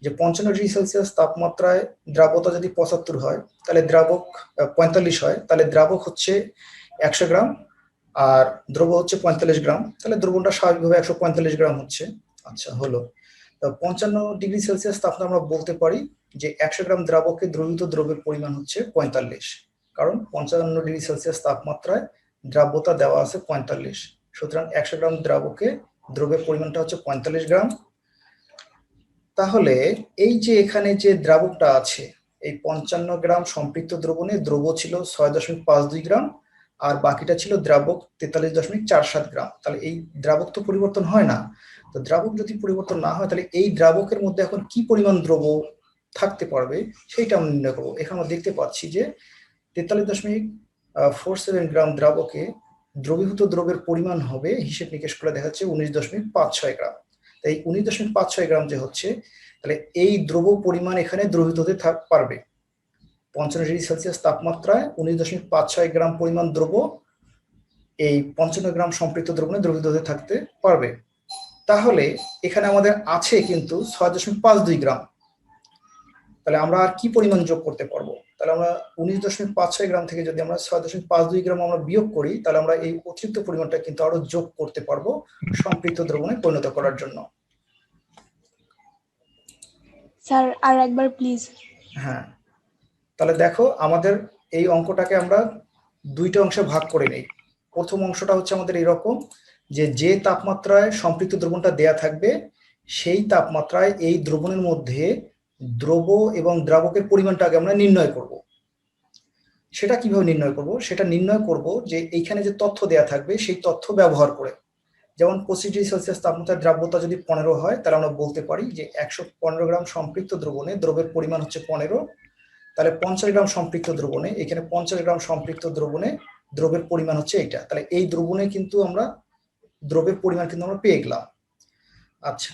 যে 55°C তাপমাত্রায় দ্রাব্যতা যদি 75 হয় তাহলে দ্রাবক 45 হয়, তাহলে দ্রাবক হচ্ছে 100 গ্রাম আর দ্রব্য হচ্ছে 45 গ্রাম। তাহলে দ্রবণটা স্বাভাবিকভাবে 145 গ্রাম হচ্ছে। আচ্ছা, হলো। 55°C তাপমাত্রা আমরা বলতে পারি যে 100 গ্রাম দ্রাবকে দ্রবীভূত দ্রব্যের পরিমাণ হচ্ছে 45, কারণ 55°C তাপমাত্রায় দ্রাব্যতা দেওয়া আছে 45। সুতরাং 100 গ্রাম দ্রাবকে দ্রব্যের পরিমাণটা হচ্ছে 45 গ্রাম। তাহলে এই যে এখানে যে দ্রাবকটা আছে, এই 55 গ্রাম সম্পৃক্ত দ্রবণে দ্রব্য ছিল 6.52 গ্রাম আর বাকিটা ছিল দ্রাবক 43.47 গ্রাম। তাহলে এই দ্রাবক তো পরিবর্তন হয় না। তো দ্রাবক যদি পরিবর্তন না হয় তাহলে এই দ্রাবকের মধ্যে এখন কি পরিমাণ দ্রব্য থাকতে পারবে সেটা আমরা নির্ণয় করবো। এখানে আমরা দেখতে পাচ্ছি যে 43.47 গ্রাম দ্রাবকে দ্রবীভূত দ্রব্যের পরিমাণ হবে, হিসেব নিকেশ করে দেখা যাচ্ছে 19.56 গ্রাম। তাই 19.56 গ্রাম যে হচ্ছে, তাহলে এই দ্রব্য পরিমাণ এখানে দ্রবীভূত হতে পারবে। 55°C তাপমাত্রায় 19.56 গ্রাম পরিমাণ দ্রব্য এই 55 গ্রাম সম্পৃক্ত দ্রবণে দ্রবীভূত হতে থাকতে পারবে। তাহলে এখানে আমাদের আছে কিন্তু 6.52 গ্রাম। তাহলে আমরা আর কি পরিমাণ যোগ করতে পারবো? তাহলে আমরা 19.56 গ্রাম থেকে যদি আমরা 6.52 গ্রাম আমরা বিয়োগ করি, তাহলে আমরা এই অতিরিক্ত পরিমাণটা কিন্তু আরো যোগ করতে পারবো সম্পৃক্ত দ্রবণে পরিণত করার জন্য।
স্যার আর একবার প্লিজ।
হ্যাঁ, তাহলে দেখো আমাদের এই অঙ্কটাকে আমরা দুইটা অংশে ভাগ করে নেই। প্রথম অংশটা হচ্ছে আমাদের এরকম যে তাপমাত্রায় সম্পৃক্ত দ্রবণটা দেয়া থাকবে সেই তাপমাত্রায় এই দ্রবণের মধ্যে দ্রব্য এবং দ্রাবকের পরিমাণটা আগে আমরা নির্ণয় করব। সেটা কিভাবে নির্ণয় করব? সেটা নির্ণয় করব যে এইখানে যে তথ্য দেয়া থাকবে সেই তথ্য ব্যবহার করে। যেমন 25°C তাপমাত্রায় দ্রাব্যতা যদি 15 হয় তাহলে আমরা বলতে পারি যে 115 গ্রাম সম্পৃক্ত দ্রবণে দ্রব্যের পরিমাণ হচ্ছে 15। তাহলে 50 গ্রাম সম্পৃক্ত দ্রবণে, এখানে 50 গ্রাম সম্পৃক্ত দ্রবণে দ্রব্যের পরিমাণ হচ্ছে এইটা। তাহলে এই দ্রবণে কিন্তু আমরা দ্রব্যের পরিমাণ কিন্তু আমরা পেয়ে গেলাম। আচ্ছা,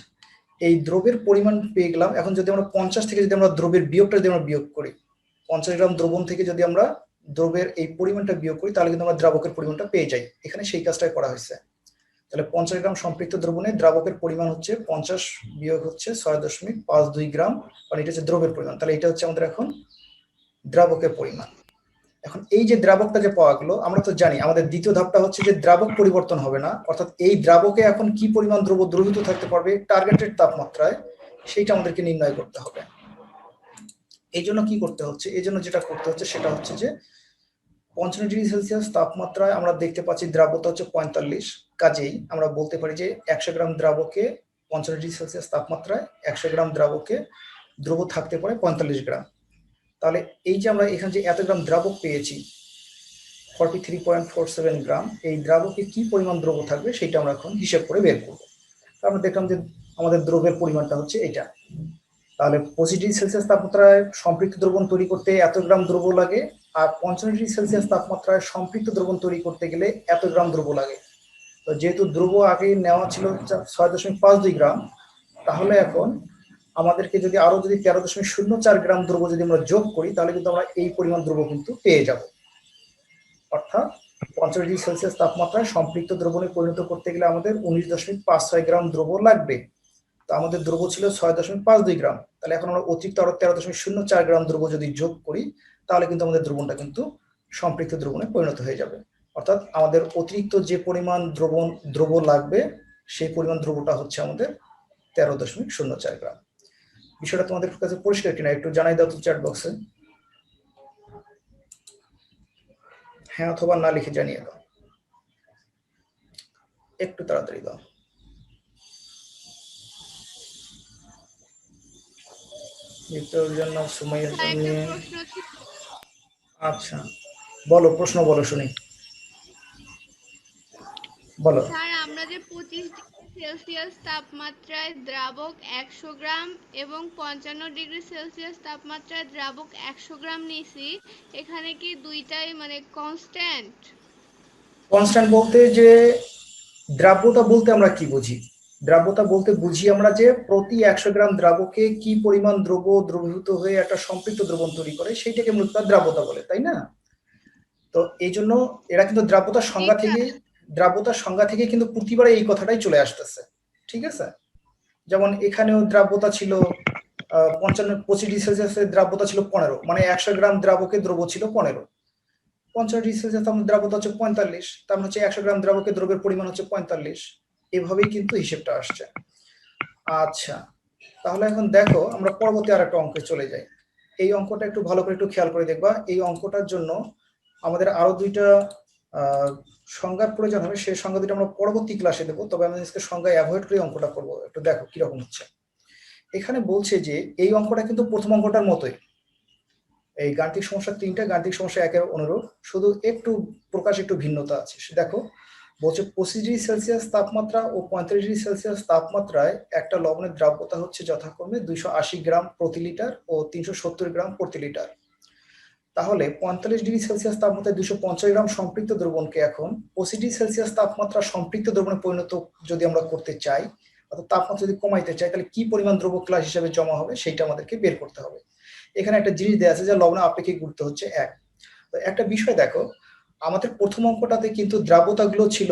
এই দ্রবের পরিমাণ পেয়ে গেলাম। এখন যদি আমরা 50 থেকে যদি আমরা দ্রবের বিয়োগটা যদি আমরা বিয়োগ করি, 50 গ্রাম দ্রবণ থেকে যদি আমরা দ্রবের এই পরিমাণটা বিয়োগ করি, তাহলে কিন্তু আমরা দ্রাবকের পরিমাণটা পেয়ে যাই। এখানে সেই কাজটাই করা হয়েছে। তাহলে 50 গ্রাম সম্পৃক্ত দ্রবণে দ্রাবকের পরিমাণ হচ্ছে 50 বিয়োগ হচ্ছে 6.52 গ্রাম, মানে এটা হচ্ছে দ্রবের পরিমাণ। তাহলে এটা হচ্ছে আমাদের এখন দ্রাবকের পরিমাণ। এখন এই যে দ্রাবকটা যে পাওয়া গেল, আমরা তো জানি আমাদের দ্বিতীয় ধাপটা হচ্ছে যে দ্রাবক পরিবর্তন হবে না, অর্থাৎ এই দ্রাবকে এখন কি পরিমাণ দ্রব্য দ্রবীভূত থাকতে পারবে টার্গেটেড তাপমাত্রায়, সেইটা আমাদেরকে নির্ণয় করতে হবে। এই জন্য কি করতে হচ্ছে, এই জন্য যেটা করতে হচ্ছে সেটা হচ্ছে যে 55 ডিগ্রি সেলসিয়াস তাপমাত্রায় আমরা দেখতে পাচ্ছি দ্রাব্যতা হচ্ছে 45। কাজেই আমরা বলতে পারি যে 100 গ্রাম দ্রাবকে 55 ডিগ্রি সেলসিয়াস তাপমাত্রায় 100 গ্রাম দ্রাবকে দ্রব্য থাকতে পারে 45 গ্রাম। তাহলে এই যে আমরা এখানে যে এত গ্রাম দ্রাবক পেয়েছি 43.47 গ্রাম, এই দ্রাবকে কি পরিমাণ দ্রব্য থাকবে সেটা আমরা এখন হিসেব করে বের করব। আমরা দেখলাম যে আমাদের দ্রব্যের পরিমাণটা হচ্ছে এটা। তাহলে 25 ডিগ্রি সেলসিয়াস তাপমাত্রায় সম্পৃক্ত দ্রবণ তৈরি করতে এত গ্রাম দ্রব্য লাগে, আর 55 ডিগ্রি সেলসিয়াস তাপমাত্রায় সম্পৃক্ত দ্রবণ তৈরি করতে গেলে এত গ্রাম দ্রব্য লাগে। তো যেহেতু দ্রব্য আগে নেওয়া ছিল 6.52 গ্রাম, তাহলে এখন আমাদেরকে যদি আরো যদি 13.04 গ্রাম দ্রব্য যদি আমরা যোগ করি, তাহলে কিন্তু আমরা এই পরিমাণ দ্রব্য কিন্তু পেয়ে যাব। অর্থাৎ 50 ডিগ্রি সেলসিয়াস তাপমাত্রায় সম্পৃক্ত দ্রবণে পরিণত করতে গেলে আমাদের 19.56 গ্রাম দ্রব্য লাগবে। তো আমাদের দ্রব্য ছিল 6.52 গ্রাম, তাহলে এখন আমরা অতিরিক্ত আরো 13.04 গ্রাম দ্রব্য যদি যোগ করি, তাহলে কিন্তু আমাদের দ্রবণটা কিন্তু সম্পৃক্ত দ্রবণে পরিণত হয়ে যাবে। অর্থাৎ আমাদের অতিরিক্ত যে পরিমাণ দ্রব্য লাগবে, সেই পরিমাণ দ্রব্যটা হচ্ছে আমাদের 13.04 গ্রাম। বিষয়টা তোমাদের কাছে পরিষ্কার কিনা একটু জানাই দাও তো চ্যাট বক্সে, হ্যাঁ অথবা না লিখে জানিয়ে দাও, একটু তাড়াতাড়ি দাও। মৃত্যুর জন্য সুমাইয়ের জন্য। আচ্ছা বলো, প্রশ্ন বলো শুনি, বলো।
স্যার আমরা যে 25 ডিগ্রি সেলসিয়াস তাপমাত্রায় দ্রাবক 100 গ্রাম এবং 55 ডিগ্রি সেলসিয়াস তাপমাত্রায় দ্রাবক 100 গ্রাম নিয়েছি, এখানে কি দুইটাই মানে কনস্ট্যান্ট?
কনস্ট্যান্ট বলতে যে দ্রাব্যতা বলতে আমরা কি বুঝি? দ্রাব্যতা বলতে বুঝি আমরা যে প্রতি 100 গ্রাম দ্রাবকে কি পরিমাণ দ্রব্য দ্রবীভূত হয়ে একটা সম্পৃক্ত দ্রবণ তৈরি করে, সেইটাকে মূলত দ্রাব্যতা বলে, তাই না? তো এই জন্য এরা কিন্তু দ্রাব্যতার সংজ্ঞা থেকে কিন্তু প্রতিবারে এই কথাটাই চলে আসতেছে। ঠিক আছে, যেমন এখানেও দ্রাব্যতা ছিল 25 ডিগ্রি সেলসিয়াসের দ্রাব্যতা ছিল 15, মানে 100 গ্রাম দ্রাবকে দ্রব্য ছিল 15। 50 ডিগ্রি সেলসিয়াস দ্রাব্যতা হচ্ছে 45, তার মানে হচ্ছে 100 গ্রাম দ্রাবকে দ্রব্যের পরিমাণ হচ্ছে 45। এভাবেই কিন্তু হিসেবটা আসছে। আচ্ছা, তাহলে এখন দেখো আমরা পরবর্তী আরেকটা অঙ্কে চলে যাই। এই অঙ্কটা একটু ভালো করে একটু খেয়াল করে দেখবা। এই অঙ্কটার জন্য আমাদের আরো দুইটা সংজ্ঞার প্রয়োজন হবে, সেই সংজ্ঞা দুটো আমরা পরবর্তী ক্লাসে দেবো, তবে আমি আজকে সংজ্ঞা অ্যাভয়েড করে অঙ্কটা করবো। একটু দেখো কিরকম হচ্ছে। এখানে বলছে যে এই অঙ্কটা কিন্তু প্রথম অঙ্কটার মতোই, এই গাণিতিক সমস্যা 3টা গাণিতিক সমস্যা একের অনুরূপ, শুধু একটু প্রকাশ একটু ভিন্নতা আছে। দেখো বলছে 25 ডিগ্রি সেলসিয়াস তাপমাত্রা ও 35 ডিগ্রি সেলসিয়াস তাপমাত্রায় একটা লবণের দ্রাব্যতা হচ্ছে যথাক্রমে 280 গ্রাম প্রতি লিটার ও 370 গ্রাম প্রতি লিটার। তাহলে 45 ডিগ্রি সেলসিয়াস তাপমাত্রায় 250 গ্রাম সম্পৃক্ত দ্রবণকে এখন 25 ডিগ্রি সেলসিয়াস তাপমাত্রা সম্পৃক্ত দ্রবণে পরিণত যদি আমরা করতে চাই, অর্থাৎ তাপমাত্রা যদি কমাইতে চাই, তাহলে কি পরিমাণ দ্রব্য ক্লাস হিসেবে জমা হবে সেটা আমাদেরকে বের করতে হবে। এখানে একটা জিনিস দেওয়া আছে যে লবণের আপেক্ষিক গুরুত্ব হচ্ছে 1। তো একটা বিষয় দেখো, আমাদের প্রথম অঙ্কটাতে কিন্তু দ্রাব্যতাগুলো ছিল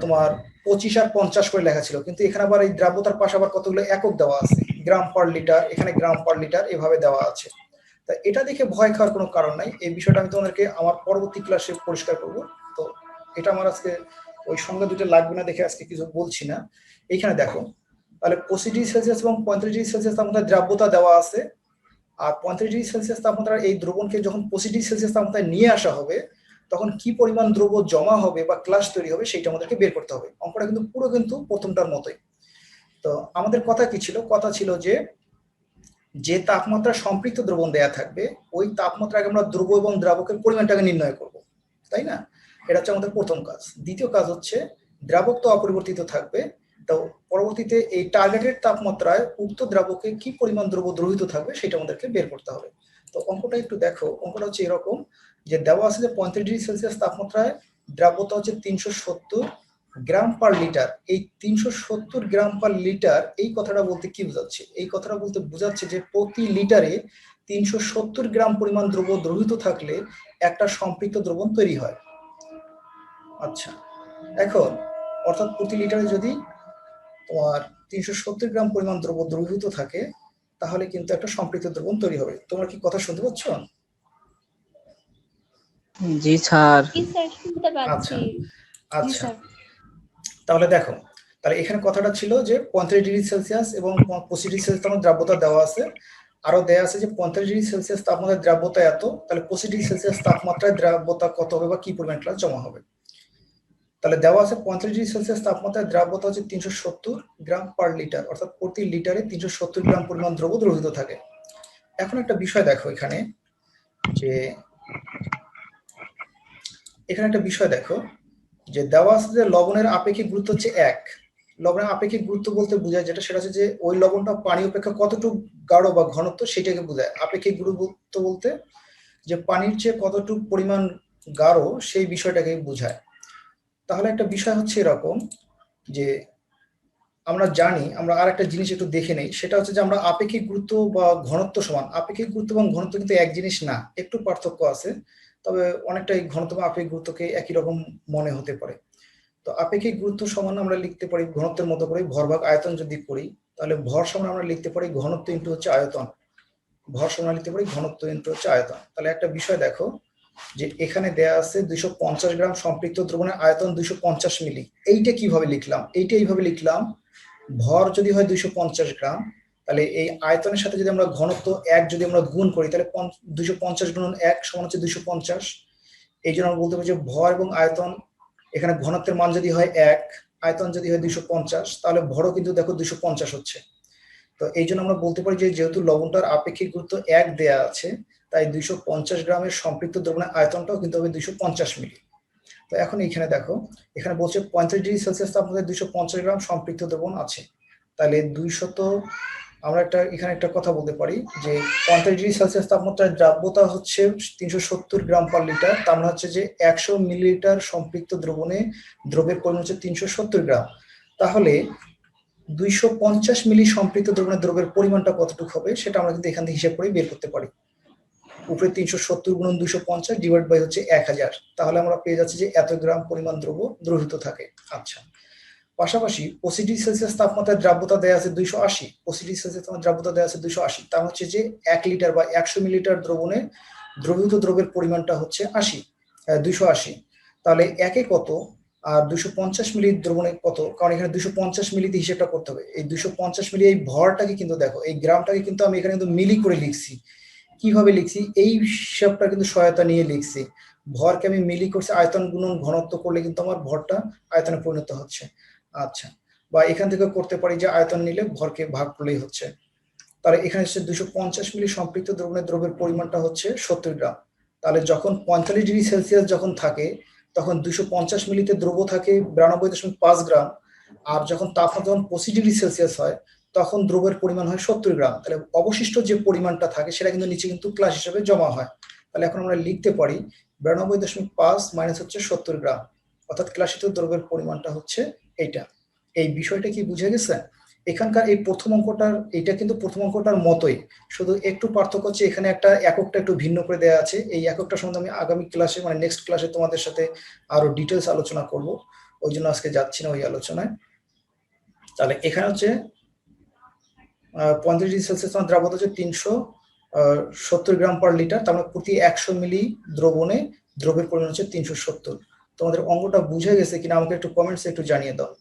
তোমার 25 আর 50 করে লেখা ছিল, কিন্তু এখানে আবার এই দ্রাব্যতার পাশে আবার কতগুলো একক দেওয়া আছে, গ্রাম পার লিটার, এখানে গ্রাম পার লিটার এভাবে দেওয়া আছে। তা এটা দেখে ভয় খাওয়ার কোনো কারণ নাই, এই বিষয়টা আমি তোমাদেরকে আমার পরবর্তী ক্লাসে পরিষ্কার করব। তো এটা আমার আজকে ওই সংজ্ঞা দুটো লাগবে না দেখে আজকে কিছু বলছি না। এইখানে দেখো, তাহলে 25 ডিগ্রি সেলসিয়াস এবং 35 ডিগ্রি সেলসিয়াস তাপমাত্রায় দ্রাব্যতা দেওয়া আছে, আর 35 ডিগ্রি সেলসিয়াস তাপমাত্রার এই দ্রবণকে যখন 25 ডিগ্রি সেলসিয়াস তাপমাত্রায় নিয়ে আসা হবে, তখন কি পরিমাণ দ্রব্য জমা হবে বা ক্লাস তৈরি হবে সেটা আমাদেরকে বের করতে হবে। অঙ্কটা কিন্তু পুরো কিন্তু প্রথমটার মতোই। তো আমাদের কথা কি ছিল? কথা ছিল যে তাপমাত্রা সম্পৃক্ত দ্রবণ দেয়া থাকবে, ওই তাপমাত্রাকে আমরা দ্রব্য এবং দ্রাবকের পরিমাণটাকে নির্ণয় করব, তাই না? এটা হচ্ছে আমাদের প্রথম কাজ। দ্বিতীয় কাজ হচ্ছে দ্রাবক তো অপরিবর্তিত থাকবে, তো পরবর্তীতে এই টার্গেটেড তাপমাত্রায় উক্ত দ্রাবকে কি পরিমাণ দ্রব্য দ্রবীভূত থাকবে সেটা আমাদেরকে বের করতে হবে। তো অঙ্কটা একটু দেখো, অঙ্কটা হচ্ছে এরকম যে দেওয়া আছে যে 35 ডিগ্রি সেলসিয়াস তাপমাত্রায় দ্রাব্যতা হচ্ছে 370 গ্রাম পার লিটার, এই 370 গ্রাম পার লিটার এই কথাটা বলতে কি বোঝাচ্ছে? এই কথাটা বলতে বোঝাচ্ছে যে প্রতি লিটারে 370 গ্রাম পরিমাণ দ্রব্য দ্রবীভূত থাকলে একটা সম্পৃক্ত দ্রবণ তৈরি হয়। আচ্ছা, এখন অর্থাৎ প্রতি লিটারে যদি তোমার 370 গ্রাম পরিমাণ দ্রব্য দ্রবীভূত থাকে তাহলে কিন্তু একটা সম্পৃক্ত দ্রবণ তৈরি হবে। তোমরা কি কথা শুনতে পাচ্ছ?
জি স্যার।
জি স্যার, শুনতে
আচ্ছা
পাচ্ছি।
জি
আচ্ছা,
স্যার।
তাহলে দেখো, তাহলে এখানে কথাটা ছিল যে 35 ডিগ্রি সেলসিয়াস এবং 25 ডিগ্রি সেলসিয়াস তাপমাত্রা দ্রাব্যতা দেওয়া আছে, আরো দেওয়া আছে যে 45 ডিগ্রি সেলসিয়াস তাপমাত্রায় দ্রাব্যতা এত, তাহলে 25 ডিগ্রি সেলসিয়াস তাপমাত্রায় দ্রাব্যতা কত হবে বা কি পরিমাণ ক্লাস জমা হবে। তাহলে দেওয়া আছে 35 ডিগ্রি সেলসিয়াস তাপমাত্রায় দ্রাব্যতা হচ্ছে 370 গ্রাম পার লিটার, অর্থাৎ প্রতি লিটারে 370 গ্রাম পরিমাণ দ্রব্য দ্রবীভূত থাকে। এখন একটা বিষয় দেখো এখানে, যে এখানে একটা বিষয় দেখো যে দেওয়া আছে যে লবণের আপেক্ষিক গুরুত্ব হচ্ছে 1। লবণের আপেক্ষিক গুরুত্ব বলতে বোঝায় যেটা, সেটা হচ্ছে যে ওই লবণটা পানি অপেক্ষা কতটুকু গাঢ় বা ঘনত্ব সেটাকে বোঝায়। আপেক্ষিক গুরুত্ব বলতে যে পানির চেয়ে কতটুকু পরিমাণ গাঢ় সেই বিষয়টাকে বোঝায়। তাহলে একটা বিষয় হচ্ছে এরকম যে আমরা জানি, আমরা আর একটা জিনিস একটু দেখে নেই, সেটা হচ্ছে যে আমরা আপেক্ষিক গুরুত্ব বা ঘনত্ব সমান, আপেক্ষিক গুরুত্ব এবং ঘনত্ব কিন্তু এক জিনিস না, একটু পার্থক্য আছে, তবে অনেকটাই ঘনত্ব বা আপেক্ষিক গুরুত্বকে একই রকম মনে হতে পারে। তো আপেক্ষিক গুরুত্ব সমান আমরা লিখতে পারি ঘনত্বের মতো করে, ভর ভাগ আয়তন যদি করি তাহলে ভর সমান আমরা লিখতে পারি ঘনত্ব ইন্টু হচ্ছে আয়তন, ভর সমান লিখতে পারি ঘনত্ব ইন্টু হচ্ছে আয়তন। তাহলে একটা বিষয় দেখো যে এখানে দেয়া আছে 250 গ্রাম সম্পৃক্ত দ্রবণের আয়তন 250 মিলি। এইটা কিভাবে লিখলাম? এইটা এইভাবে লিখলাম, ভর যদি হয় 250 গ্রাম, তাহলে এই আয়তনের সাথে যদি আমরা ঘনত্ব 1 যদি আমরা গুণ করি তাহলে 250 গুণন 1 সমান হচ্ছে 250। এই জন্য আমরা বলতে পারি যে ভর এবং আয়তন, এখানে ঘনত্বের মান যদি হয় 1, আয়তন যদি হয় 250, তাহলে ভরও কিন্তু দেখো 250 হচ্ছে। তো এই জন্য আমরা বলতে পারি যে যেহেতু লবণটার আপেক্ষিক গুরুত্ব 1 দেয়া আছে, তাই 250 গ্রামের সম্পৃক্ত দ্রবণের আয়তনটাও কিন্তু হবে 250 মিলি। তো এখন এখানে দেখো, এখানে বলছে 35 ডিগ্রি সেলসিয়াস তাপমাত্রায় 250 গ্রাম সম্পৃক্ত দ্রবণ আছে, তাহলে 200, আমরা এখানে একটা কথা বলতে পারি যে 35 ডিগ্রি সেলসিয়াস তাপমাত্রায় দ্রাব্যতা হচ্ছে 370 গ্রাম পার লিটার, তার মানে হচ্ছে যে 100 মিলিলিটার সম্পৃক্ত দ্রবণে দ্রব্যের পরিমাণ হচ্ছে 370 গ্রাম। তাহলে 250 মিলি সম্পৃক্ত দ্রবণের দ্রব্যের পরিমাণটা কতটুকু হবে সেটা আমরা কিন্তু এখান থেকে হিসাব করে বের করতে পারি। উপরে 370 গুণন 250 ডিভাইড বাই হচ্ছে 1000, তাহলে আমরা পেয়ে যাচ্ছি যে এত গ্রাম পরিমাণ দ্রব্য দ্রবীভূত থাকে। আচ্ছা, পাশাপাশি 25 ডিগ্রি সেলসিয়াস তাপমাত্রায় দ্রাব্যতা দেয়া আছে 280, 25 ডিগ্রি সেলসিয়াস তাপমাত্রায় দ্রাব্যতা দেয়া আছে 280, তার হচ্ছে যে 1 লিটার বা 100 মিলিলিটার দ্রবণে দ্রবীভূত দ্রব্যের পরিমাণটা হচ্ছে 280। তাহলে একে কত আর 250 মিলি দ্রবণে কত, কারণ এখানে 250 মিলিতে হিসেবটা করতে হবে। এই 250 মিলি এই ভরটাকে কিন্তু দেখো, এই গ্রামটাকে কিন্তু আমি এখানে কিন্তু মিলি করে লিখছি। কিভাবে লিখছি? এই হিসাবটা কিন্তু সহায়তা নিয়ে লিখছি। ভরকে আমি মিলি করছি, আয়তন গুণন ঘনত্ব করলে কিন্তু আমার ভরটা আয়তনে পরিণত হচ্ছে। আচ্ছা, বা এখান থেকে করতে পারি যে আয়তন নিলে ভরকে ভাগ করলেই হচ্ছে। তাহলে এখানে হচ্ছে 250 মিলি সম্পৃক্ত দ্রবণের দ্রব্যের পরিমাণটা হচ্ছে 70 গ্রাম। তাহলে যখন 45 ডিগ্রি সেলসিয়াস যখন থাকে তখন 250 মিলিতে দ্রব্য থাকে 92.5 গ্রাম, আর যখন তাপমাত্রা যখন 25 ডিগ্রি সেলসিয়াস হয় তখন দ্রব্যের পরিমাণ হয় 70 গ্রাম। তাহলে অবশিষ্ট যে পরিমাণটা থাকে সেটা কিন্তু নিচে কিন্তু ক্লাস হিসেবে জমা হয়। তাহলে এখন আমরা লিখতে পারি 92.5 মাইনাস হচ্ছে 70 গ্রাম, অর্থাৎ ক্লাসিত দ্রব্যের পরিমাণটা হচ্ছে এইটা। এই বিষয়টা কি বুঝে গেছে? এখানকার এই প্রথম অঙ্কটার, এটা কিন্তু প্রথম অঙ্কটার মতোই, শুধু একটু পার্থক্য হচ্ছে এখানে একটা এককটা একটু ভিন্ন করে দেওয়া আছে। এই এককটা সম্বন্ধে আমি আগামী ক্লাসে মানে নেক্সট ক্লাসে তোমাদের সাথে আরো ডিটেলস আলোচনা করব, ওই জন্য আজকে যাচ্ছি না ওই আলোচনায়। তাহলে এখানে হচ্ছে 35 ডিগ্রি সেলসিয়াস দ্রাবতা হচ্ছে 370 গ্রাম পার লিটার, তার মানে প্রতি 100 মিলি দ্রবণে দ্রব্যের পরিমাণ হচ্ছে 370। তোমাদের অঙ্কটা বুঝে গেছে কিনা আমাকে একটু কমেন্টসে একটু জানিয়ে দাও।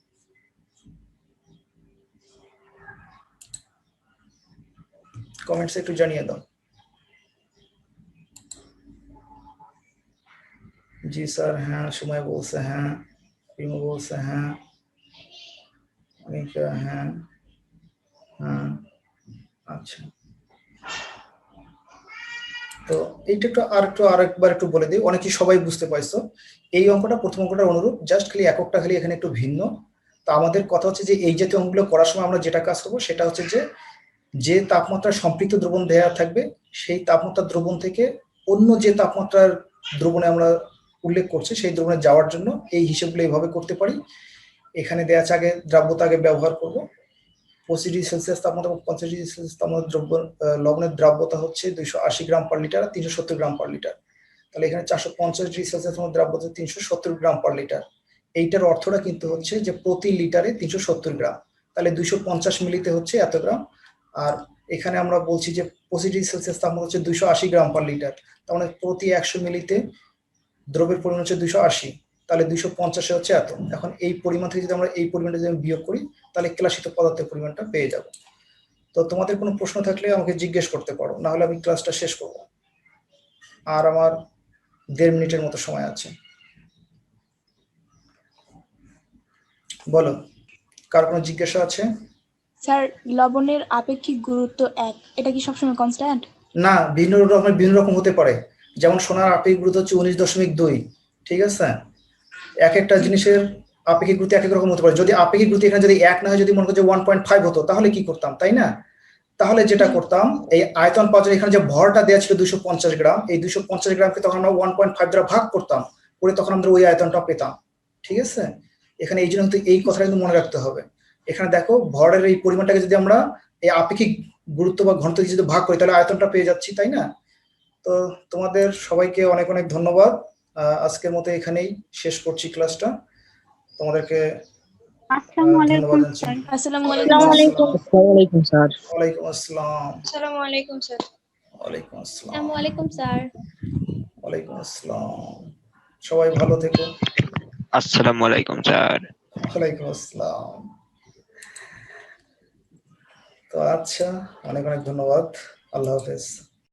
কমেন্টসে একটু জানিয়ে দাও। জি স্যার, হ্যাঁ। সময় বলছে হ্যাঁ, রিমু বলছে হ্যাঁ, অনিকা হ্যাঁ, হ্যাঁ। আচ্ছা, তো এইটা একটু আরেকবার একটু বলে দিই, অনেকেই সবাই বুঝতে পারছো। এই অঙ্কটা প্রথম অঙ্কটার অনুরূপ, জাস্ট খালি এককটা খালি এখানে একটু ভিন্ন। তো আমাদের কথা হচ্ছে যে এই জাতীয় অঙ্কগুলো করার সময় আমরা যেটা কাজ করবো সেটা হচ্ছে যে তাপমাত্রা সম্পৃক্ত দ্রবণ দেয়া থাকবে সেই তাপমাত্রার দ্রবণ থেকে অন্য যে তাপমাত্রার দ্রবণে আমরা উল্লেখ করছি সেই দ্রবণে যাওয়ার জন্য এই হিসেবগুলো এইভাবে করতে পারি। এখানে দেওয়া আছে আগে দ্রাব্যতা আগে ব্যবহার করব। 25 ডিগ্রি সেলসিয়াস তাপমাত্রা এবং 50 ডিগ্রি সেলসিয়াস তাপমাত্রা লবণের দ্রাব্যতা হচ্ছে 280 গ্রাম পার লিটার আর 370 গ্রাম পার লিটার। তাহলে এখানে 450 ডিগ্রি সেলসিয়াস দ্রাব্যতা 370 গ্রাম পার লিটার। এইটার অর্থটা কিন্তু হচ্ছে যে প্রতি লিটারে 370 গ্রাম, তাহলে 250 মিলিতে হচ্ছে এত গ্রাম। আর এখানে আমরা বলছি যে 25 ডিগ্রি সেলসিয়াস তাপমাত্রা হচ্ছে 280 গ্রাম পার লিটার, তার মানে প্রতি 100 মিলিতে দ্রব্যের পরিমাণ হচ্ছে 280, তাহলে 250 হচ্ছে এত। এখন এই পরিমাণ থেকে যদি আমরা এই পরিমাণটা যদি বিয়োগ করি তাহলে ক্লাসিত পদার্থের পরিমাণটা পেয়ে যাব। তো তোমাদের কোনো প্রশ্ন থাকলে আমাকে জিজ্ঞেস করতে পারো, না হলে আমি ক্লাসটা শেষ করব। আর আমার 1.5 মিনিটের মতো সময় আছে। বলো, কার কোনো জিজ্ঞাসা আছে?
স্যার লবণের আপেক্ষিক গুরুত্ব 1, এটা কি সবসময় কনস্ট্যান্ট?
না, বিভিন্ন রকম হতে পারে। যেমন সোনার আপেক্ষিক গুরুত্ব হচ্ছে 19.2, ঠিক আছে? এক একটা জিনিসের আপেক্ষিক গুরুত্ব এক এক রকম হতে পারে। যদি আপেক্ষিক গুরুত্ব এখানে যদি 1 না হয়, যদি মনে করো যে 1.5 হতো, তাহলে কি করতাম, তাই না? তাহলে যেটা করতাম, এই আয়তন পাওয়ার জন্য এখানে যে ভরটা দেওয়া ছিল 250 গ্রাম, এই 250 গ্রামকে তখন আমরা 1.5 দ্বারা ভাগ করতাম, করে তখন আমরা ওই আয়তনটা পেতাম, ঠিক আছে? এখানে এই জন্য কিন্তু এই কথাটা কিন্তু মনে রাখতে হবে। এখানে দেখো, ভরের এই পরিমাণটাকে যদি আমরা এই আপেক্ষিক গুরুত্ব বা ঘনত্ব দিয়ে যদি ভাগ করি তাহলে আয়তনটা পেয়ে যাচ্ছি, তাই না? তো তোমাদের সবাইকে অনেক অনেক ধন্যবাদ। আজকের মতো এখানেই শেষ করছি ক্লাসটা। তোমাদেরকে
আসসালামু
ধন্যবাদ
আলাইকুম
জানাচ্ছি।
স্যার।
আসসালামু
আসসালামু
আলাইকুম।
আলাইকুম।
আসসালামু আলাইকুম স্যার।
ওয়ালাইকুম আসসালাম।
আসসালামু আলাইকুম স্যার।
ওয়ালাইকুম আসসালাম।
আসসালামু আলাইকুম স্যার।
ওয়ালাইকুম আসসালাম। সবাই ভালো থেকো।
আসসালামু আলাইকুম স্যার।
ওয়ালাইকুম আসসালাম। তো আচ্ছা, অনেক অনেক ধন্যবাদ। আল্লাহ হাফেজ।